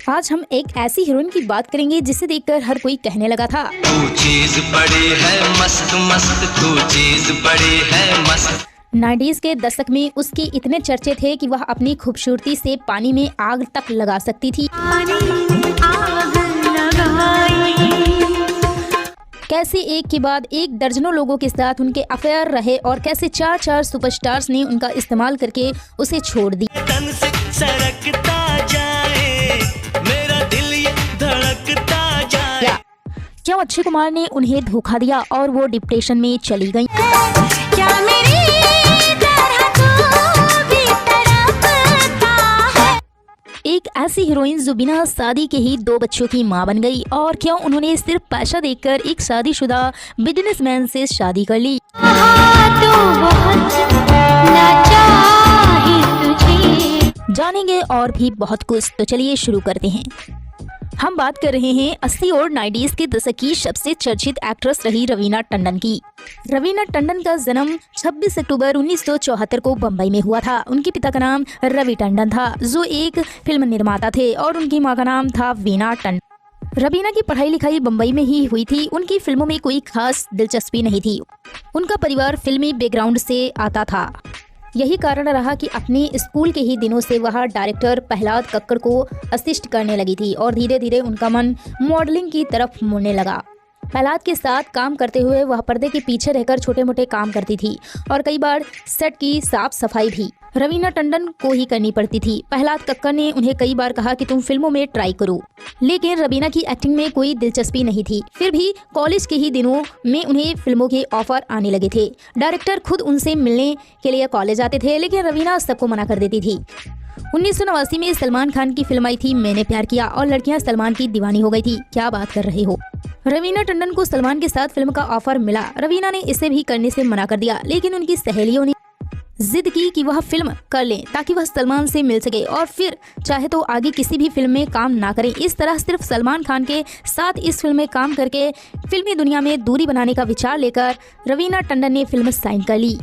आज हम एक ऐसी हीरोइन की बात करेंगे जिसे देखकर हर कोई कहने लगा था, तू चीज बड़ी है मस्त मस्त, तू चीज बड़ी है मस्त। 90s के दशक में उसके इतने चर्चे थे कि वह अपनी खूबसूरती से पानी में आग तक लगा सकती थी। कैसे एक के बाद एक दर्जनों लोगों के साथ उनके अफेयर रहे और कैसे चार सुपरस्टार्स ने उनका इस्तेमाल करके उसे छोड़ दी। तन से सरकता जाए, मेरा दिल ये धड़कता जाए। क्यों अक्षय कुमार ने उन्हें धोखा दिया और वो डिप्रेशन में चली गईं। क्या मेरी तरह तू भी तड़पता है। एक ऐसी हीरोइन जो बिना शादी के ही 2 बच्चों की मां बन गई, और क्यों उन्होंने सिर्फ पैसा देखकर एक शादीशुदा बिजनेसमैन से शादी कर ली। जानेंगे और भी बहुत कुछ, तो चलिए शुरू करते हैं। हम बात कर रहे हैं 80 और 90s के दशक की सबसे चर्चित एक्ट्रेस रही रवीना टंडन की। रवीना टंडन का जन्म 26 अक्टूबर 1974 को बम्बई में हुआ था। उनके पिता का नाम रवि टंडन था, जो एक फिल्म निर्माता थे, और उनकी मां का नाम था वीना टंडन। रवीना की पढ़ाई लिखाई बम्बई में ही हुई थी। उनकी फिल्मों में कोई खास दिलचस्पी नहीं थी। उनका परिवार फिल्मी बैकग्राउंड से आता था। यही कारण रहा कि अपने स्कूल के ही दिनों से वह डायरेक्टर प्रहलाद कक्कड़ को असिस्ट करने लगी थी और धीरे धीरे उनका मन मॉडलिंग की तरफ मुड़ने लगा। प्रहलाद के साथ काम करते हुए वह पर्दे के पीछे रहकर छोटे मोटे काम करती थी और कई बार सेट की साफ सफाई भी रवीना टंडन को ही करनी पड़ती थी। प्रहलाद कक्कड़ ने उन्हें कई बार कहा कि तुम फिल्मों में ट्राई करो, लेकिन रवीना की एक्टिंग में कोई दिलचस्पी नहीं थी। फिर भी कॉलेज के ही दिनों में उन्हें फिल्मों के ऑफर आने लगे थे। डायरेक्टर खुद उनसे मिलने के लिए कॉलेज आते थे, लेकिन रवीना सबको मना कर देती थी। 1989 में सलमान खान की फिल्म आई थी मैंने प्यार किया, और लड़कियां सलमान की दीवानी हो गई थी। क्या बात कर रहे हो। रवीना टंडन को सलमान के साथ फिल्म का ऑफर मिला। रवीना ने इसे भी करने से मना कर दिया, लेकिन उनकी सहेलियों ने जिद की कि वह फिल्म कर लें ताकि वह सलमान से मिल सके और फिर चाहे तो आगे किसी भी फिल्म में काम ना करें। इस तरह सिर्फ सलमान खान के साथ इस फिल्म में काम करके फिल्मी दुनिया में दूरी बनाने का विचार लेकर रवीना टंडन ने फिल्म साइन कर ली।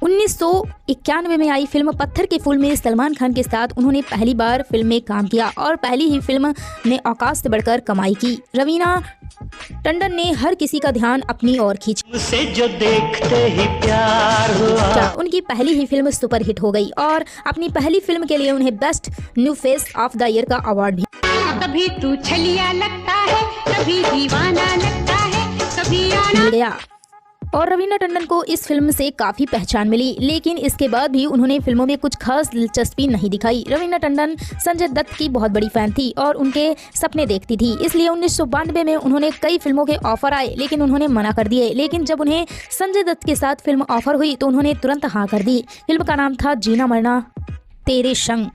1991 में आई फिल्म पत्थर के फूल में सलमान खान के साथ उन्होंने पहली बार फिल्म में काम किया और पहली ही फिल्म ने औकात से बढ़कर कमाई की। रवीना टंडन ने हर किसी का ध्यान अपनी ओर खींचा। मुझसे जो देखते ही प्यार हुआ। उनकी पहली ही फिल्म सुपर हिट हो गई और अपनी पहली फिल्म के लिए उन्हें best new face of the year का अवार्ड भी कभी तू छलिया लगता है, कभी दीवाना लगता है, कभी मिल गया। और रवीना टंडन को इस फिल्म से काफी पहचान मिली, लेकिन इसके बाद भी उन्होंने फिल्मों में कुछ खास दिलचस्पी नहीं दिखाई। रवीना टंडन संजय दत्त की बहुत बड़ी फैन थी और उनके सपने देखती थी, इसलिए 1992 में उन्होंने कई फिल्मों के ऑफर आए, लेकिन उन्होंने मना कर दिए। लेकिन जब उन्हें संजय दत्त के साथ फिल्म ऑफर हुई तो उन्होंने तुरंत हाँ कर दी। फिल्म का नाम था जीना मरना तेरे संग,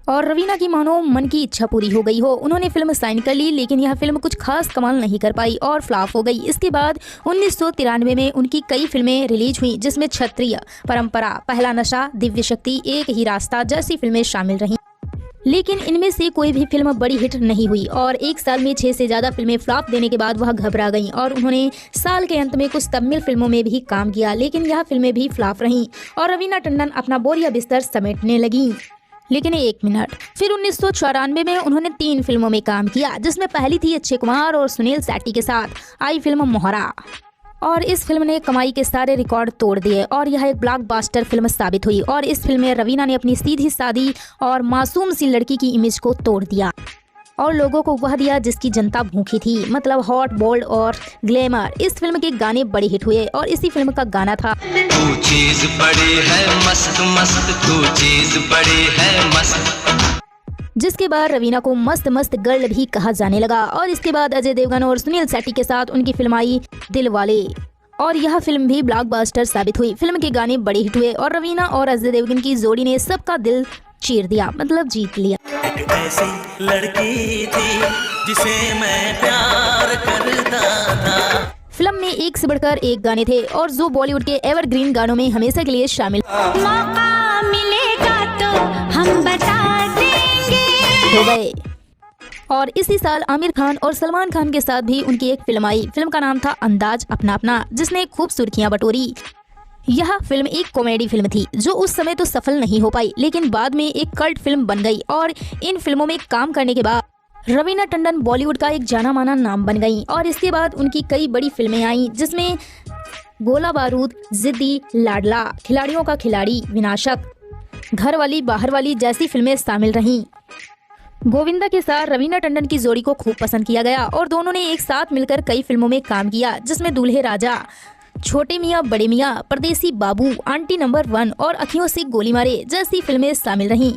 और रवीना की मानो मन की इच्छा पूरी हो गई हो। उन्होंने फिल्म साइन कर ली, लेकिन यह फिल्म कुछ खास कमाल नहीं कर पाई और फ्लॉप हो गई। इसके बाद 1993 में उनकी कई फिल्में रिलीज हुई, जिसमें क्षत्रिय, परंपरा, पहला नशा, दिव्य शक्ति, एक ही रास्ता जैसी फिल्में शामिल रहीं। लेकिन इनमें से कोई भी फिल्म बड़ी हिट नहीं हुई और एक साल में 6 से ज्यादा फिल्में फ्लॉप देने के बाद वह घबरा गईं और उन्होंने साल के अंत में कुछ तमिल फिल्मों में भी काम किया, लेकिन यह फिल्में भी फ्लॉप रहीं और रवीना टंडन अपना बोरिया बिस्तर समेटने लगीं। लेकिन एक मिनट, फिर 1994 में उन्होंने 3 फिल्मों में काम किया, जिसमें पहली थी अक्षय कुमार और सुनील शेट्टी के साथ आई फिल्म मोहरा, और इस फिल्म ने कमाई के सारे रिकॉर्ड तोड़ दिए और यह एक ब्लॉकबस्टर फिल्म साबित हुई। और इस फिल्म में रवीना ने अपनी सीधी सादी और मासूम सी लड़की की इमेज को तोड़ दिया और लोगों को वह दिया जिसकी जनता भूखी थी, मतलब हॉट, बोल्ड और ग्लैमर। इस फिल्म के गाने बड़े हिट हुए और इसी फिल्म का गाना था तू चीज बड़ी है मस्त मस्त, तू चीज बड़ी है मस्त, जिसके बाद रवीना को मस्त मस्त गर्ल भी कहा जाने लगा। और इसके बाद अजय देवगन और सुनील शेट्टी के साथ उनकी फिल्म आई दिल वाले, और यह फिल्म भी ब्लॉकबस्टर साबित हुई। फिल्म के गाने बड़े हिट हुए और रवीना और अजय देवगन की जोड़ी ने सबका दिल चीर दिया, मतलब जीत लिया। एक ऐसी लड़की थी जिसे मैं प्यार करता था। फिल्म में एक से बढ़कर एक गाने थे और जो बॉलीवुड के एवरग्रीन गानों में हमेशा के लिए शामिल मौका मिलेगा तो हम बता देंगे हो गए। और इसी साल आमिर खान और सलमान खान के साथ भी उनकी एक फिल्म आई। फिल्म का नाम था अंदाज अपना अपना, जिसने खूब सुर्खियां बटोरी। यह फिल्म एक कॉमेडी फिल्म थी जो उस समय तो सफल नहीं हो पाई, लेकिन बाद में एक कल्ट फिल्म बन गई और इन फिल्मों में काम करने के बाद रवीना टंडन बॉलीवुड का एक जाना माना नाम बन गई और इसके बाद उनकी कई बड़ी फिल्में आईं जिसमें गोला बारूद, जिद्दी, लाडला, खिलाड़ियों का खिलाड़ी, विनाशक, घर वाली बाहर वाली जैसी फिल्में शामिल रहीं। गोविंदा के साथ रवीना टंडन की जोड़ी को खूब पसंद किया गया और दोनों ने एक साथ मिलकर कई फिल्मों में काम किया जिसमें दूल्हे राजा, छोटे मियाँ बड़े मियाँ, परदेसी बाबू, आंटी नंबर 1 और अखियों से गोली मारे जैसी फिल्में शामिल रहीं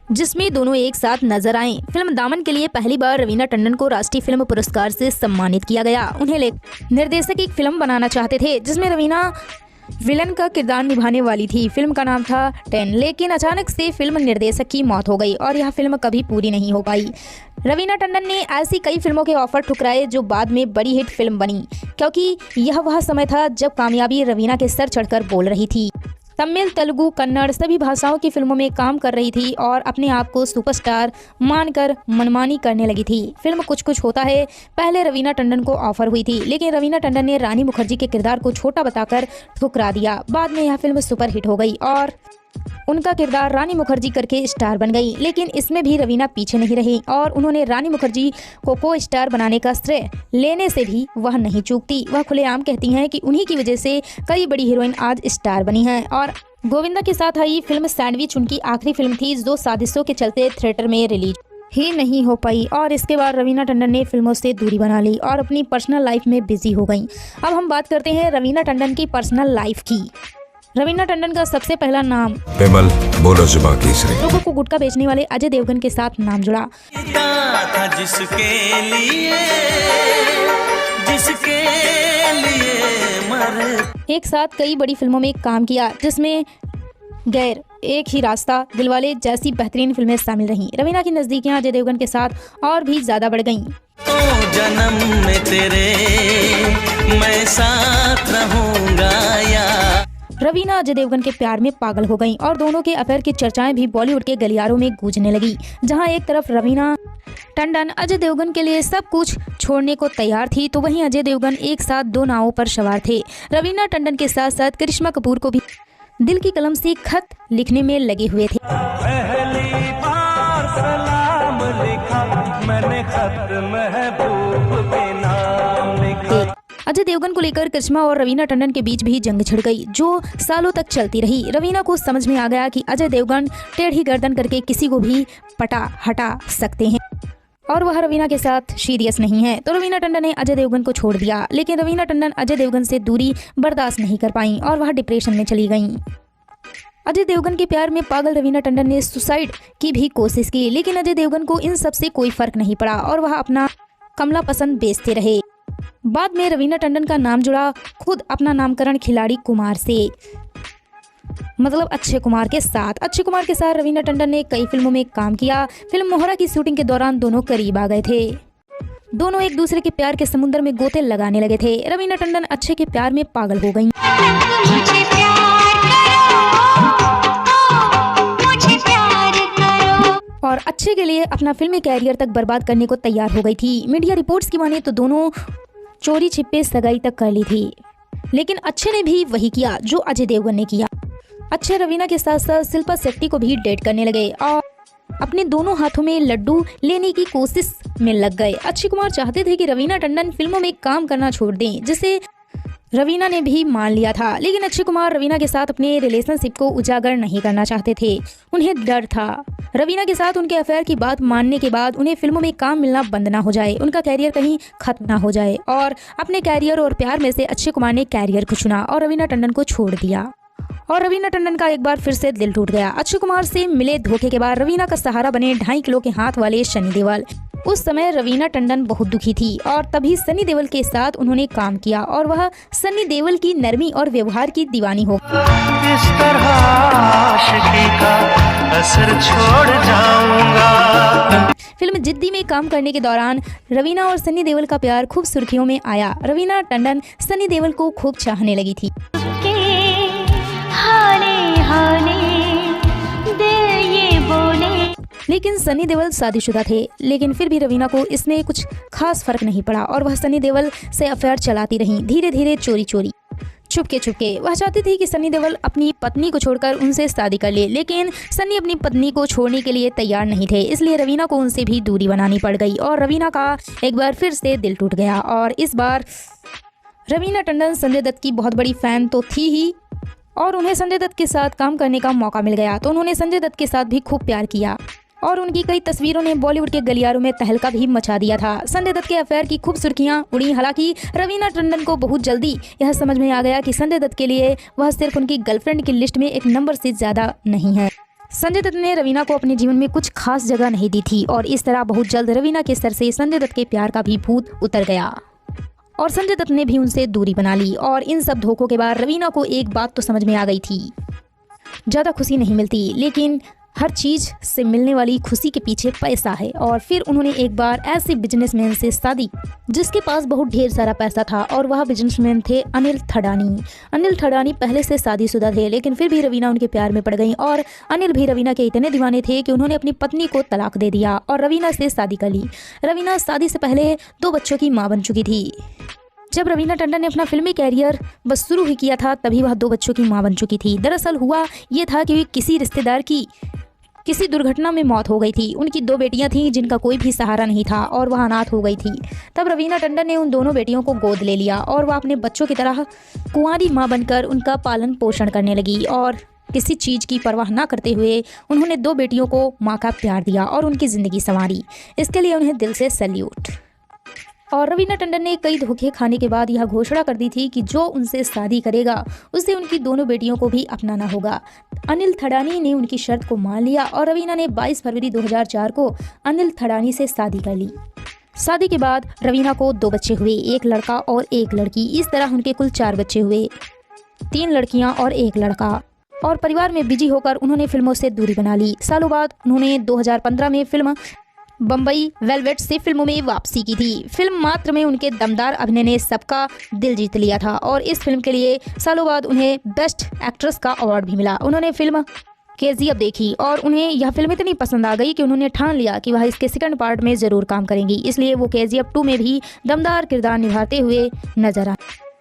जिसमें दोनों एक साथ नजर आए। फिल्म दामन के लिए पहली बार रवीना टंडन को राष्ट्रीय फिल्म पुरस्कार से सम्मानित किया गया। उन्हें निर्देशक एक फिल्म बनाना चाहते थे जिसमें रवीना विलन का किरदार निभाने वाली थी। फिल्म का नाम था 10, लेकिन अचानक से फिल्म निर्देशक की मौत हो गई और यह फिल्म कभी पूरी नहीं हो पाई। रवीना टंडन ने ऐसी कई फिल्मों के ऑफर ठुकराए जो बाद में बड़ी हिट फिल्म बनी, क्योंकि यह वह समय था जब कामयाबी रवीना के सर चढ़कर बोल रही थी। तमिल, तेलुगु, कन्नड़ सभी भाषाओं की फिल्मों में काम कर रही थी और अपने आप को सुपरस्टार मानकर मनमानी करने लगी थी। फिल्म कुछ कुछ होता है पहले रवीना टंडन को ऑफर हुई थी, लेकिन रवीना टंडन ने रानी मुखर्जी के किरदार को छोटा बताकर ठुकरा दिया। बाद में यह फिल्म सुपर हिट हो गई और उनका किरदार रानी मुखर्जी करके स्टार बन गई, लेकिन इसमें भी रवीना पीछे नहीं रही और उन्होंने रानी मुखर्जी को स्टार बनाने का श्रेय लेने से भी वह नहीं चूकती। वह खुलेआम कहती हैं कि उन्हीं की वजह से कई बड़ी हीरोइन आज स्टार बनी हैं। और गोविंदा के साथ आई फिल्म सैंडविच उनकी आखिरी फिल्म थी जो साजिशों के चलते थिएटर में रिलीज ही नहीं हो पाई और इसके बाद रवीना टंडन ने फिल्मों से दूरी बना ली और अपनी पर्सनल लाइफ में बिजी हो गई। अब हम बात करते हैं रवीना टंडन की पर्सनल लाइफ की। रवीना टंडन का सबसे पहला नाम विमल बोलो जुबां केसरी। लोगों को गुटखा बेचने वाले अजय देवगन के साथ नाम जुड़ा। था जिसके लिए मर। एक साथ कई बड़ी फिल्मों में काम किया जिसमें गैर, एक ही रास्ता, दिलवाले जैसी बेहतरीन फिल्में शामिल रहीं। रवीना की नजदीकियां अजय देवगन के साथ और भी ज्यादा बढ़ गईं। तो जन्म में तेरे मैं साथ रहूंगा या। रवीना अजय देवगन के प्यार में पागल हो गईं और दोनों के अफेयर की चर्चाएं भी बॉलीवुड के गलियारों में गूंजने लगी। जहां एक तरफ रवीना टंडन अजय देवगन के लिए सब कुछ छोड़ने को तैयार थी, तो वहीं अजय देवगन एक साथ दो नावों पर सवार थे। रवीना टंडन के साथ साथ करिश्मा कपूर को भी दिल की कलम से खत लिखने में लगे हुए थे। पहली बार सलाम लिखा मैंने, खत महबूब के नाम लिखा। अजय देवगन को लेकर करिश्मा और रवीना टंडन के बीच भी जंग छिड़ गई जो सालों तक चलती रही। रवीना को समझ में आ गया कि अजय देवगन टेढ़ी गर्दन करके किसी को भी पटा हटा सकते हैं और वह रवीना के साथ सीरियस नहीं है, तो रवीना टंडन ने अजय देवगन को छोड़ दिया। लेकिन रवीना टंडन अजय देवगन से दूरी बर्दाश्त नहीं कर पाई और वह डिप्रेशन में चली गईं। अजय देवगन के प्यार में पागल रवीना टंडन ने सुसाइड की भी कोशिश की, लेकिन अजय देवगन को इन सब से कोई फर्क नहीं पड़ा और वह अपना कमला पसंद बेचते रहे। बाद में रवीना टंडन का नाम जुड़ा खुद अपना नामकरण खिलाड़ी कुमार से, मतलब अक्षय कुमार के साथ। अक्षय कुमार के साथ रवीना टंडन ने कई फिल्मों में काम किया। फिल्म मोहरा की शूटिंग के दौरान दोनों करीब आ गए थे। दोनों एक दूसरे के प्यार के समुद्र में गोते लगाने लगे थे। रवीना टंडन अक्षय के प्यार में पागल हो गईं। और अक्षय के लिए अपना फिल्मी कैरियर तक बर्बाद करने को तैयार हो गई थी। मीडिया रिपोर्ट्स की माने तो दोनों चोरी छिपे सगाई तक कर ली थी, लेकिन अक्षय ने भी वही किया जो अजय देवगन ने किया। अक्षय रवीना के साथ साथ शिल्पा शेट्टी को भी डेट करने लगे और अपने दोनों हाथों में लड्डू लेने की कोशिश में लग गए। अक्षय कुमार चाहते थे कि रवीना टंडन फिल्मों में काम करना छोड़ दें, जिसे रवीना ने भी मान लिया था, लेकिन अक्षय कुमार रवीना के साथ अपने रिलेशनशिप को उजागर नहीं करना चाहते थे। उन्हें डर था रवीना के साथ उनके अफेयर की बात मानने के बाद उन्हें फिल्मों में काम मिलना बंद ना हो जाए, उनका कैरियर कहीं खत्म ना हो जाए। और अपने कैरियर और प्यार में से अक्षय कुमार ने कैरियर को चुना और रवीना टंडन को छोड़ दिया। और रवीना टंडन का एक बार फिर से दिल टूट गया। अक्षय कुमार से मिले धोखे के बाद रवीना का सहारा बने 2.5 किलो के हाथ वाले सनी देओल। उस समय रवीना टंडन बहुत दुखी थी और तभी सनी देओल के साथ उन्होंने काम किया और वह सनी देओल की नरमी और व्यवहार की दीवानी हो। इस तरह आशिकी का असर छोड़ जाऊंगा। फिल्म जिद्दी में काम करने के दौरान रवीना और सनी देओल का प्यार खूब सुर्खियों में आया। रवीना टंडन सनी देओल को खूब चाहने लगी थी। लेकिन सनी देओल शादीशुदा थे, लेकिन फिर भी रवीना को इसमें कुछ खास फर्क नहीं पड़ा और वह सनी देओल से अफेयर चलाती रहीं, धीरे धीरे चोरी चोरी। छुपके वह चाहती थी कि सनी देओल अपनी पत्नी को छोड़कर उनसे शादी कर ले, लेकिन सनी अपनी पत्नी को छोड़ने के लिए तैयार नहीं थे। इसलिए रवीना को उनसे भी दूरी बनानी पड़ गई और रवीना का एक बार फिर से दिल टूट गया। और इस बार रवीना टंडन संजय दत्त की बहुत बड़ी फैन तो थी ही और उन्हें संजय दत्त के साथ काम करने का मौका मिल गया, तो उन्होंने संजय दत्त के साथ भी खूब प्यार किया और उनकी कई तस्वीरों ने बॉलीवुड के गलियारों में तहलका भी मचा दिया था। संजय दत्त के अफेयर की खूब सुर्खियां उड़ी। हालांकि रवीना टंडन को बहुत जल्दी यह समझ में आ गया कि संजय दत्त के लिए वह सिर्फ उनकी गर्लफ्रेंड की लिस्ट में एक नंबर से ज्यादा नहीं है। संजय दत्त ने रवीना को अपने जीवन में कुछ खास जगह नहीं दी थी और इस तरह बहुत जल्द रवीना के सर से संजय दत्त के प्यार का भी भूत उतर गया और संजय दत्त ने भी उनसे दूरी बना ली। और इन सब धोखों के बाद रवीना को एक बात तो समझ में आ गई थी, ज़्यादा खुशी नहीं मिलती, लेकिन हर चीज़ से मिलने वाली खुशी के पीछे पैसा है। और फिर उन्होंने एक बार ऐसे बिजनेसमैन से शादी जिसके पास बहुत ढेर सारा पैसा था और वह बिजनेसमैन थे अनिल थडानी। अनिल थडानी पहले से शादीशुदा थे, लेकिन फिर भी रवीना उनके प्यार में पड़ गई और अनिल भी रवीना के इतने दीवाने थे कि उन्होंने अपनी पत्नी को तलाक दे दिया और रवीना से शादी कर ली। रवीना शादी से पहले 2 बच्चों की माँ बन चुकी थी। जब रवीना टंडन ने अपना फिल्मी कैरियर बस शुरू ही किया था तभी वह 2 बच्चों की माँ बन चुकी थी। दरअसल हुआ ये था कि किसी रिश्तेदार की किसी दुर्घटना में मौत हो गई थी। उनकी 2 बेटियां थीं जिनका कोई भी सहारा नहीं था और वह अनाथ हो गई थी। तब रवीना टंडन ने उन दोनों बेटियों को गोद ले लिया और वह अपने बच्चों की तरह कुंवारी माँ बनकर उनका पालन पोषण करने लगी और किसी चीज़ की परवाह ना करते हुए उन्होंने 2 बेटियों को माँ का प्यार दिया और उनकी ज़िंदगी संवारी। इसके लिए उन्हें दिल से सैल्यूट। और रवीना टंडन ने कई धोखे खाने के बाद यह घोषणा कर दी थी कि जो उनसे शादी करेगा उसे उनकी दोनों बेटियों को भी अपनाना होगा। अनिल थडानी ने उनकी शर्त को मान लिया और रवीना ने 22 फरवरी 2004 को अनिल थडानी से शादी कर ली। शादी के बाद रवीना को 2 बच्चे हुए, 1 लड़का और 1 लड़की। इस तरह उनके कुल 4 बच्चे हुए, 3 लड़कियां और 1 लड़का। और परिवार में बिजी होकर उन्होंने फिल्मों से दूरी बना ली। सालों बाद उन्होंने 2015 में फिल्म बम्बई वेलवेट से फिल्मों में वापसी की थी। फिल्म मात्र में उनके दमदार अभिनय ने सबका दिल जीत लिया था और इस फिल्म के लिए सालों बाद उन्हें बेस्ट एक्ट्रेस का अवार्ड भी मिला। उन्होंने फिल्म केजीएफ देखी और उन्हें यह फिल्म इतनी पसंद आ गई कि उन्होंने ठान लिया कि वह इसके सेकंड पार्ट में ज़रूर काम करेंगी। इसलिए वो केजीएफ 2 में भी दमदार किरदार निभाते हुए नजर आए।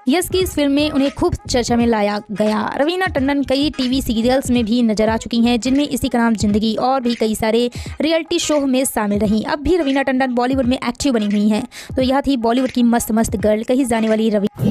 यश की इस फिल्म में उन्हें खूब चर्चा में लाया गया। रवीना टंडन कई टीवी सीरियल्स में भी नजर आ चुकी हैं जिनमें इसी का नाम जिंदगी और भी कई सारे रियलिटी शो में शामिल रहीं। अब भी रवीना टंडन बॉलीवुड में एक्टिव बनी हुई हैं। तो यह थी बॉलीवुड की मस्त मस्त गर्ल कही जाने वाली रवीना।